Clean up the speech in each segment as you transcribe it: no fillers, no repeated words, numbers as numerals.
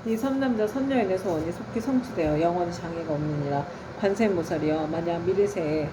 이 선남자 선녀인의 소원이 속히 성취되어 영원히 장애가 없느니라. 관세음보살이여 만약 미래세에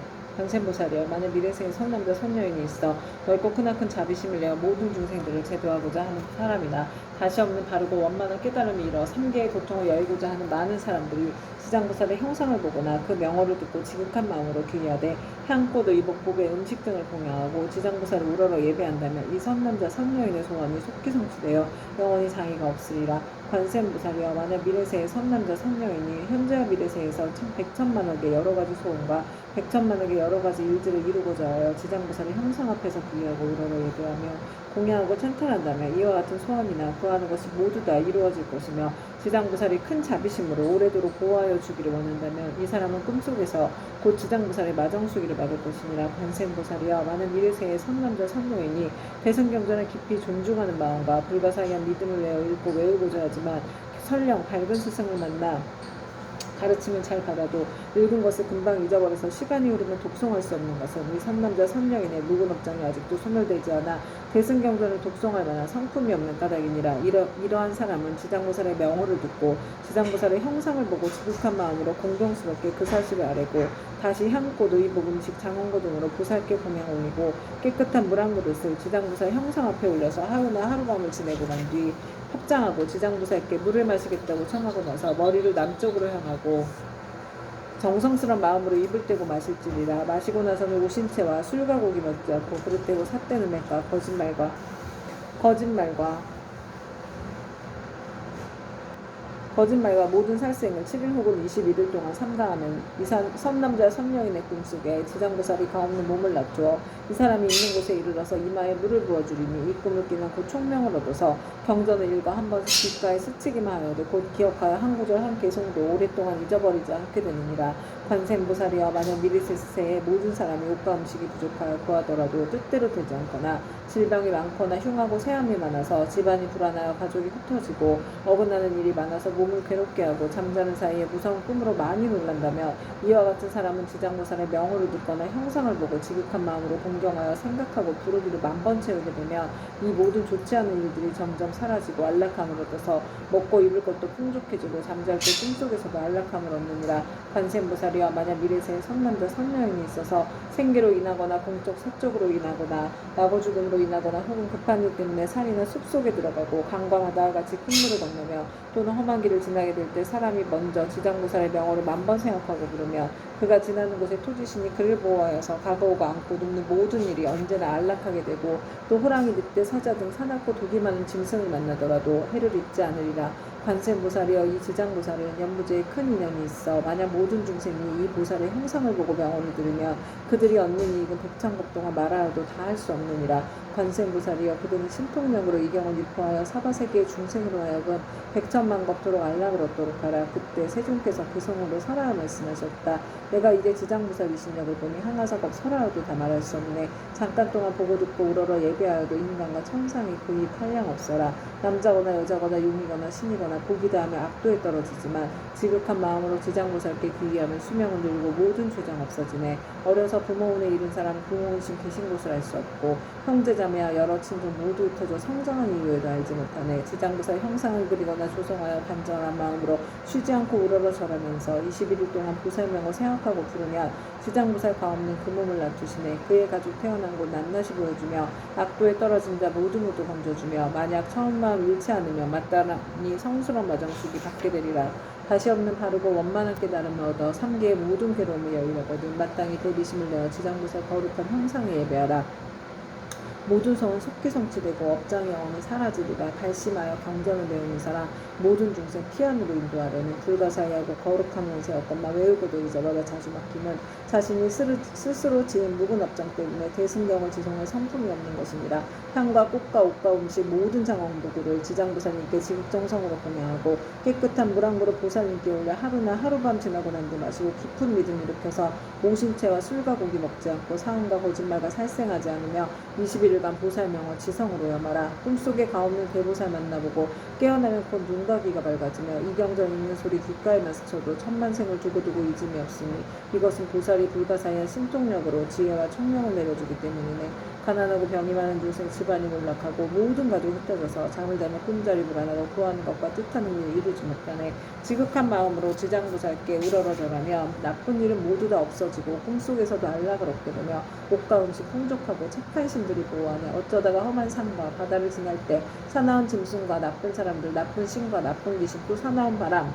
만약 미래세에 선남자 선녀인이 있어 넓고 크나큰 자비심을 내어 모든 중생들을 제도하고자 하는 사람이나 다시 없는 바르고 원만한 깨달음이 이뤄 삼계의 고통을 여의고자 하는 많은 사람들이 지장보살의 형상을 보거나 그 명호를 듣고 지극한 마음으로 기리하되 향꽃, 의복, 보배, 음식 등을 공양하고 지장보살을 우러러 예배한다면 이 선남자 선녀인의 소원이 속히 성취되어 영원히 장애가 없으리라. 관세음보살이여 만약 미래세의 선남자 선녀인이 현재와 미래세에서 백천만억의 여러가지 소원과 백천만억의 여러가지 일들을 이루고자 하여 지장보살의 형상 앞에서 기리하고 우러러 예배하며 공양하고 찬탄한다면 이와 같은 소원이나 구하는 것이 모두 다 이루어질 것이며 지장보살이 큰 자비심으로 오래도록 보호하여 주기를 원한다면 이 사람은 꿈속에서 곧 지장보살의 마정수기를 받을 것이니라. 관세음보살이여 만약 미래세의 선남자 선녀인이 대승경전을 깊이 존중하는 마음과 불가사의한 믿음을 내어 읽고 외우고자 하지만 설령 밝은 스승을 만나 가르침을 잘 받아도 읽은 것을 금방 잊어버려서 시간이 흐르면 독송할 수 없는 것은 이 선남자 선녀인의 묵은 업장이 아직도 소멸되지 않아 대승경전을 독송할 만한 성품이 없는 까닭이니라. 이러한 사람은 지장보살의 명호를 듣고 지장보살의 형상을 보고 지극한 마음으로 공경스럽게 그 사실을 아뢰고 다시 향꽃, 의복, 음식, 장원고 등으로 보살께 공양 올리고 깨끗한 물 한 그릇을 지장보살 형상 앞에 올려서 하루나 하룻밤을 지내고 난 뒤 합장하고 지장보살께 물을 마시겠다고 청하고 나서 머리를 남쪽으로 향하고 정성스런 마음으로 입을 떼고 마실지니라. 마시고 나서는 오신채와 술과 고기 먹지 않고 그릇 떼고 삿대는 맥과 거짓말과 모든 살생을 7일 혹은 21일 동안 삼가하면 이 선남자 선녀인의 꿈속에 지장보살이 가없는 몸을 낮추어 이 사람이 있는 곳에 이르러서 이마에 물을 부어주리니 이 꿈을 끼는 곧 총명을 얻어서 경전을 읽어 한 번씩 귓가에 스치기만 하여도 곧 기억하여 한 구절 한 개송도 오랫동안 잊어버리지 않게 되느니라. 관세음보살이여 만약 미래세에 모든 사람이 옷과 음식이 부족하여 구하더라도 뜻대로 되지 않거나 질병이 많거나 흉하고 세함이 많아서 집안이 불안하여 가족이 흩어지고 어긋나는 일이 많아서 몸을 괴롭게 하고 잠자는 사이에 무서운 꿈으로 많이 놀란다면 이와 같은 사람은 지장보살의 명호를 듣거나 형상을 보고 지극한 마음으로 공경하여 생각하고 부르기를 만번 채우게 되면 이 모든 좋지 않은 일들이 점점 사라지고 안락함을 얻어서 먹고 입을 것도 풍족해지고 잠잘 때 꿈속에서도 안락함을 얻느니라. 관세음보살이여 만약 미래세에 선남자 선녀인이 있어서 생계로 인하거나 공적 사적으로 인하거나 나고 죽음으로 인하거나 혹은 급한 일 때문에 산이나 숲속에 들어가고 강과 바다와 같이 큰 물을 건너며 또는 험한 길을 지나게 될 때 사람이 먼저 지장보살의 명호를 만번 생각하고 부르며 그가 지나는 곳에 토지신이 그를 보호하여서 가거오고 안고 눕는 모든 일이 언제나 안락하게 되고 또 호랑이, 늑대, 사자 등 사납고 독이 많은 짐승을 만나더라도 해를 입지 않으리라. 관세음보살이여 이 지장보살은 연무제에 큰 인연이 있어 만약 모든 중생이 이 보살의 형상을 보고 명호를 들으면 그들이 얻는 이익은 백천급 동안 말하여도 다 할 수 없느니라. 관세음보살이여 그들은 신통력으로 이 경을 유포하여 사바세계의 중생으로 하여금 백천만겁토록 안락을 얻도록 하라. 그때 세존께서 그 성으로 설하여 말씀하셨다. 내가 이제 지장보살 이신력을 보니 항아사겁 설하여도 다 말할 수 없네. 잠깐 동안 보고 듣고 우러러 예배하여도 인간과 천상이 그이 한량 없어라. 남자거나 여자거나 용이거나 신이거나 복이다 하며 악도에 떨어지지만 지극한 마음으로 지장보살께 귀의하면 수명을 늘고 모든 죄정 없어지네. 어려서 부모운에 이른 사람 부모운신 계신 곳을 알 수 없고 형제자매와 여러 친족 모두 흩어져 성장한 이유에도 알지 못하네. 지장보살 형상을 그리거나 조성하여 단정한 마음으로 쉬지 않고 우러러 절하면서 21일 동안 보살명을 생각하고 부르면 지장보살 가없는 그 몸을 낮추시네. 그의 가족 태어난 곳 낱낱이 보여주며 악도에 떨어진 자 모두 건져주며 만약 처음 마음 잃지 않으며 마땅히 성스러운 마정수기 받게 되리라. 다시 없는 바르고 원만한 깨달음을 얻어 삼계의 모든 괴로움을 여의려거든 마땅히 대비심을 내어 지장보살 거룩한 형상에 예배하라. 모든 소원 속히 성취되고 업장의 영원히 사라지리라. 발심하여 경전을 배우는 사람 모든 중생 피안으로 인도하려는 불가사의하고 거룩한 원세였건만 외우고도 잊어버려 자주 막히는 자신이 스스로 지은 묵은 업장 때문에 대승경을 지송할 성품이 없는 것이니라. 향과 꽃과 옷과 음식 모든 장원도구를 지장보살님께 지극정성으로 공양하고 깨끗한 물 한 그릇 보살님께 올려 하루나 하룻밤 지나고 난 뒤 마시고 깊은 믿음 일으켜서 오신채와 술과 고기 먹지 않고 사음과 거짓말과 살생하지 않으며 21일간 보살명어 지성으로 염하라. 꿈속에 가없는 대보살 만나보고 깨어나면 곧 눈과 귀가 밝아지며 이경전 읽는 소리 귓가에만 스쳐도 천만생을 두고두고 잊음이 없으니 이것은 보살이 불가사의한 신통력으로 지혜와 청명을 내려주기 때문이네. 가난하고 병이 많은 중생 집안이 몰락하고 모든 가족이 흩어져서 잠을 자며 꿈자리 불안하고 구하는 것과 뜻하는 일을 이루지 못하네. 지극한 마음으로 지장보살께 우러러져가며 나쁜 일은 모두 다 없어지고 꿈속에서도 안락을 얻게 되며 옷과 음식 풍족하고 착한 신들이 보호하네. 어쩌다가 험한 산과 바다를 지날 때 사나운 짐승과 나쁜 사람들, 나쁜 신과 나쁜 귀신, 또 사나운 바람,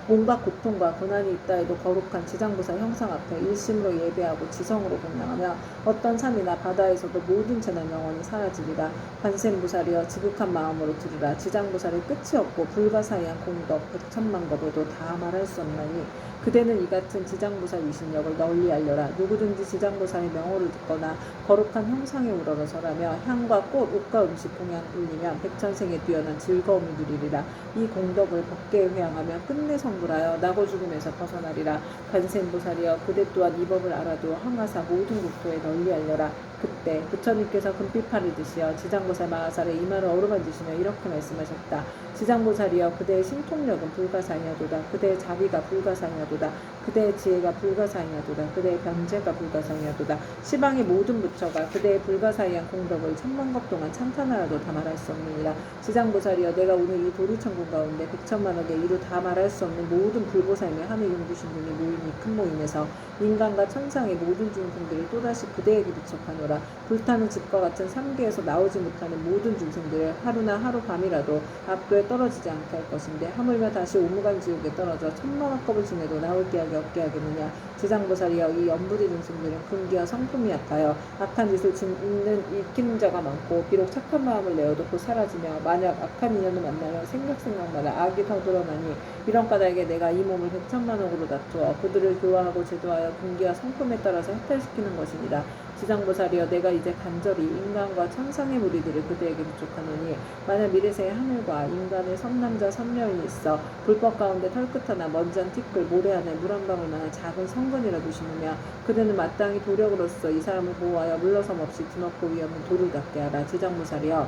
온갖 고통과 고난이 있다 해도 거룩한 지장보살 형상 앞에 일심으로 예배하고 지성으로 공양하며 어떤 산이나 바다에서도 모든 재난 영원히 사라지리라. 관세음보살이여 지극한 마음으로 들으라. 지장보살의 끝이 없고 불가사의한 공덕 백천만 법에도 다 말할 수 없나니 그대는 이 같은 지장보살 위신력을 널리 알려라. 누구든지 지장보살의 명호를 듣거나 거룩한 형상에 우러러서라며 향과 꽃, 옷과 음식 공양 올리면 백천생에 뛰어난 즐거움을 누리리라. 이 공덕을 법계에 회양하며 끝내 성불하여 나고 죽음에서 벗어나리라. 관세음보살이여 그대 또한 이 법을 알아도 항하사 모든 국토에 널리 알려라. 그때 부처님께서 금빛팔을 드시어 지장보살 마하살의 이마를 어루만지시며 이렇게 말씀하셨다. 지장보살이여 그대의 신통력은 불가사의하도다. 그대의 자비가 불가사의하도다. 그대의 지혜가 불가사의하도다. 그대의 변제가 불가사의하도다. 시방의 모든 부처가 그대의 불가사의한 공덕을 천만급 동안 찬탄하여도 다 말할 수 없느니라. 지장보살이여 내가 오늘 이 도리천국 가운데 백천만억의 이루 다 말할 수 없는 모든 불보살며 하늘 용주신 분이 모인 이 큰 모임에서 인간과 천상의 모든 중생들을 또다시 그대에게 비척하노라. 불타는 집과 같은 삼계에서 나오지 못하는 모든 중생들을 하루나 하루밤이라도 압도에 떨어지지 않게 할 것인데 하물며 다시 오무간 지옥에 떨어져 천만억겁을 지내도 나올 기약이 없게 하겠느냐. 지장보살이여 이 연부대 중생들은 근기와 성품이 약하여 악한 짓을 짓는 익히는 자가 많고 비록 착한 마음을 내어도 곧 사라지며 만약 악한 인연을 만나면 생각마다 악이 더 드러나니 이런 까닭에 내가 이 몸을 백천만억으로 다투어 그들을 교화하고 제도하여 근기와 성품에 따라서 해탈시키는 것이니라. 지장보살이여 내가 이제 간절히 인간과 천상의 무리들을 그대에게 부족하노니 만약 미래세의 하늘과 인간의 선남자 선녀인이 있어 불법 가운데 털끝 하나 먼지 한 티끌 모래 안에 물 한 방울 만한 작은 성근이라도 심으며 그대는 마땅히 도력으로서 이 사람을 보호하여 물러섬 없이 드높고 위험한 돌을 닦게 하라. 지장보살이여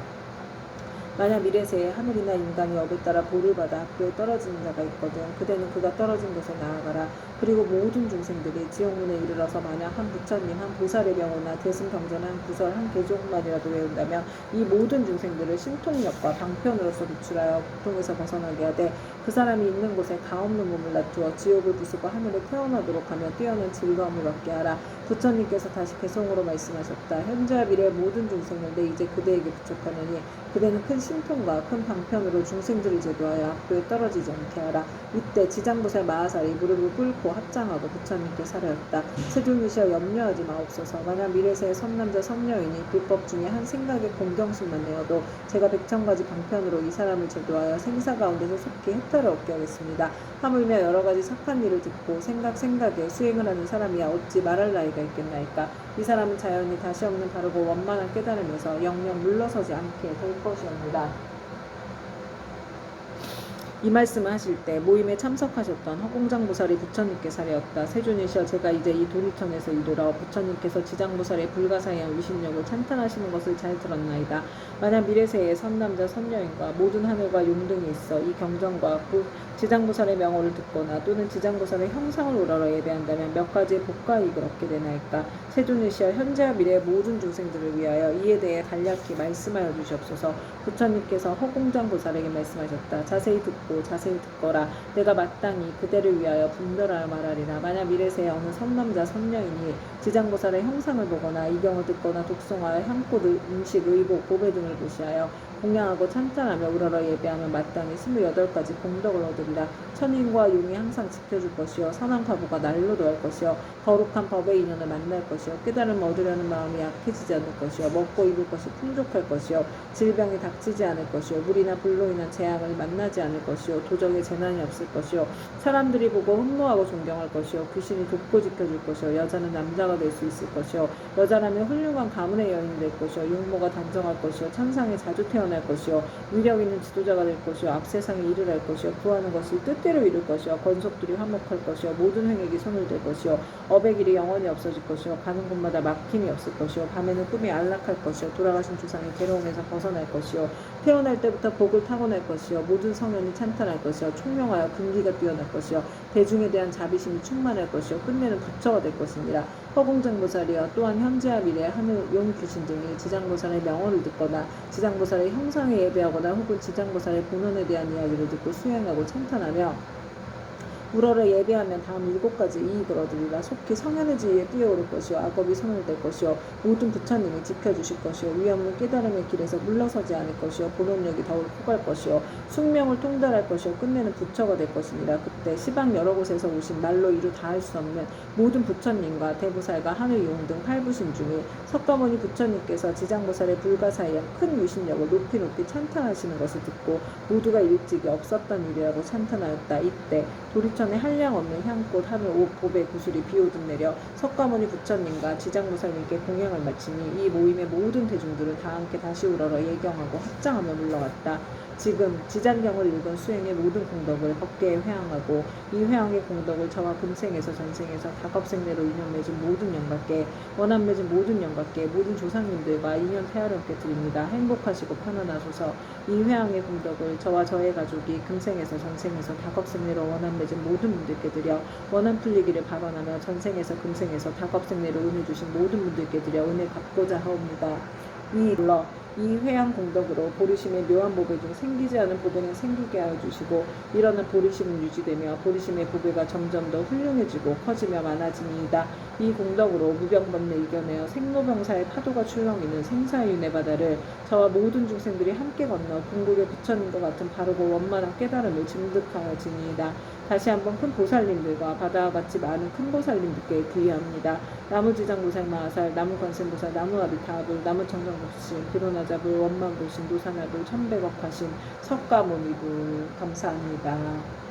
만약 미래세에 하늘이나 인간이 업에 따라 볼을 받아 학교에 떨어지는 자가 있거든 그대는 그가 떨어진 곳에 나아가라. 그리고 모든 중생들이 지옥문에 이르러서 만약 한 부처님, 한 보살의 명호나 대승경전 한 구설, 한 개종만이라도 외운다면 이 모든 중생들을 신통력과 방편으로서 누출하여 고통에서 벗어나게 하되 그 사람이 있는 곳에 가없는 몸을 낮추어 지옥을 부수고 하늘에 태어나도록 하며 뛰어난 즐거움을 얻게 하라. 부처님께서 다시 개성으로 말씀하셨다. 현재와 미래의 모든 중생을 내 이제 그대에게 부족하느니 그대는 큰 신통과 큰 방편으로 중생들을 제도하여 악도에 떨어지지 않게 하라. 이때 지장보살 마하살이 무릎을 꿇고 합장하고 부처님께 사려했다. 세존이시여 염려하지 마옵소서. 만약 미래세의 선남자 선녀이니 불법 중에 한 생각의 공경심만 내어도 제가 백천가지 방편으로 이 사람을 제도하여 생사 가운데서 속히 혜택을 얻게 하겠습니다. 하물며 여러가지 착한 일을 듣고 생각에 수행을 하는 사람이야 어찌 말할 나이가 있겠나이까. 이 사람은 자연히 다시 없는 바르고 원만한 깨달음에서 영영 물러서지 않게 될 것이옵니다. 이 말씀을 하실 때 모임에 참석하셨던 허공장보살이 부처님께 사려었다. 세존이시여 제가 이제 이 도리천에서 이르러 부처님께서 지장보살의 불가사의한 위신력을 찬탄하시는 것을 잘 들었나이다. 만약 미래세의 선남자 선녀인과 모든 하늘과 용등이 있어 이 경전과 지장보살의 명호를 듣거나 또는 지장보살의 형상을 우러러 예배한다면 몇 가지의 복과 이익을 얻게 되나이까. 세존이시여 현재와 미래의 모든 중생들을 위하여 이에 대해 간략히 말씀하여 주시옵소서. 부처님께서 허공장보살에게 말씀하셨다. 자세히 듣거라. 내가 마땅히 그대를 위하여 분별하여 말하리라. 만약 미래세의 어느 선남자 선녀인이 지장보살의 형상을 보거나 이경을 듣거나 독송하여 향꽃, 음식, 의복, 보배 등을 보시하여 공양하고 찬탄하며 우러러 예배하면 마땅히 28가지 공덕을 얻으리라. 천인과 용이 항상 지켜줄 것이요 선한 과부가 날로 도할 것이요 거룩한 법의 인연을 만날 것이요 깨달음을 얻으려는 마음이 약해지지 않을 것이요 먹고 입을 것이 풍족할 것이요 질병이 닥치지 않을 것이요 물이나 불로 인한 재앙을 만나지 않을 것이요 도적의 재난이 없을 것이요 사람들이 보고 흠모하고 존경할 것이요 귀신이 돕고 지켜줄 것이요 여자는 남자가 될 수 있을 것이요 여자라면 훌륭한 가문의 여인이 될 것이요 용모가 단정할 것이요 천상에 자주 태어날 것이요 위력 있는 지도자가 될 것이요 앞세상에 일을 할 것이요 구하는 것이 뜻대로 이룰 것이요 권속들이 화목할 것이요 모든 횡액이 손을 댈 것이요 업의 길이 영원히 없어질 것이요 가는 곳마다 막힘이 없을 것이요 밤에는 꿈이 안락할 것이요 돌아가신 조상이 괴로움에서 벗어날 것이요 태어날 때부터 복을 타고날 것이요 모든 성현이 찬탄할 것이요 총명하여 근기가 뛰어날 것이요 대중에 대한 자비심이 충만할 것이요 끝내는 부처가 될 것이니라. 허공장보살이여 또한 현재와 미래 하늘 용 귀신 등이 지장보살의 명언을 듣거나 지장보살의 형상에 예배하거나 혹은 지장보살의 본원에 대한 이야기를 듣고 수행하고 찬탄하며 우러러 예배하면 다음 7가지 이익을 얻으리라. 속히 성현의 지위에 뛰어오를 것이요 악업이 손을 댈 것이요 모든 부처님이 지켜주실 것이요 위험은 깨달음의 길에서 물러서지 않을 것이요 본원력이 더욱 커갈 것이요 숙명을 통달할 것이요 끝내는 부처가 될 것이니라. 그때 시방 여러 곳에서 오신 말로 이루 다할 수 없는 모든 부처님과 대보살과 하늘용 등 8부신 중에 석가모니 부처님께서 지장보살의 불가사의한 큰 유신력을 높이 높이 찬탄하시는 것을 듣고 모두가 일찍이 없었던 일이라고 찬탄하였다. 이때 도리천에 한량 없는 향꽃 하늘 옷 보배 구슬이 비오듯 내려 석가모니 부처님과 지장보살님께 공양을 마치니 이 모임의 모든 대중들은 다 함께 다시 우러러 예경하고 합장하며 물러갔다. 지금 지장경을 읽은 수행의 모든 공덕을 법계에 회항하고 이 회항의 공덕을 저와 금생에서 전생에서 다겁생내로 인연 맺은 모든 영각계 원한 맺은 모든 영각계 모든 조상님들과 인연 태아롭게 드립니다. 행복하시고 편안하소서. 이 회항의 공덕을 저와 저의 가족이 금생에서 전생에서 다겁생내로 원한 맺은 모든 분들께 드려 원한 풀리기를 발언하며 전생에서 금생에서 다겁생내로 은혜 주신 모든 분들께 드려 은혜 갚고자 하옵니다. 이 회양 공덕으로 보리심의 묘한 보배 중 생기지 않은 보배는 생기게 하여 주시고 일어난 보리심은 유지되며 보리심의 보배가 점점 더 훌륭해지고 커지며 많아지니이다. 이 공덕으로 무병번뇌 이겨내어 생로병사의 파도가 출렁이는 생사윤회 바다를 저와 모든 중생들이 함께 건너 궁극의 부처님과 같은 바르고 원만한 깨달음을 증득하여지니이다. 다시 한번 큰 보살님들과 바다와 같이 많은 큰 보살님들께 귀의합니다. 나무지장보살 마하살, 나무관세음보살, 나무아비타불, 나무청정법신, 비로나자불, 원만불신, 노산화불, 천백억화신, 석가모니불 감사합니다.